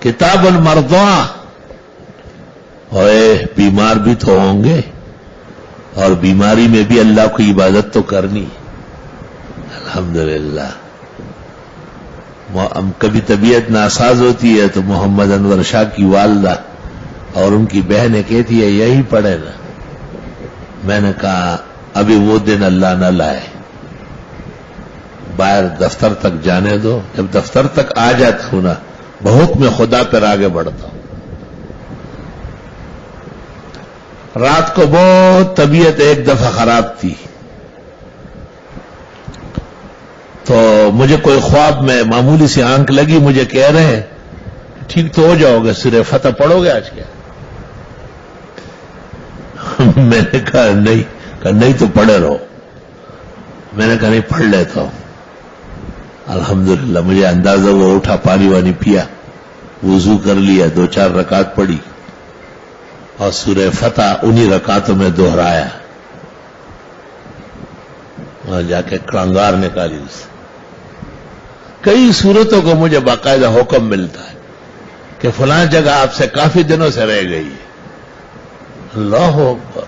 کتاب المرضع، اوے بیمار بھی تو ہوں گے اور بیماری میں بھی اللہ کی عبادت تو کرنی. الحمدللہ. کبھی طبیعت ناساز ہوتی ہے تو محمد انور شاہ کی والدہ اور ان کی بہنیں کہتی ہے یہی پڑھے نا. میں نے کہا ابھی وہ دن اللہ نہ لائے، باہر دفتر تک جانے دو. جب دفتر تک آ جاتا ہوں نا بہت میں خدا پر آگے بڑھتا ہوں. رات کو بہت طبیعت ایک دفعہ خراب تھی تو مجھے کوئی خواب میں معمولی سی آنکھ لگی، مجھے کہہ رہے ہیں ٹھیک تو ہو جاؤ گے، سورہ فتح پڑھو گے آج کیا؟ میں نے کہا نہیں تو پڑھے رہو. میں نے کہا نہیں پڑھ لیتا ہوں. الحمدللہ مجھے اندازہ وہ اٹھا، پانی وانی پیا، وضو کر لیا، 2-4 رکعت پڑھی اور سورہ فتح انہی رکعتوں میں دہرایا اور جا کے کڑنگار نکالی. اس سے کئی صورتوں کو مجھے باقاعدہ حکم ملتا ہے کہ فلاں جگہ آپ سے کافی دنوں سے رہ گئی ہے. اللہ اکبر.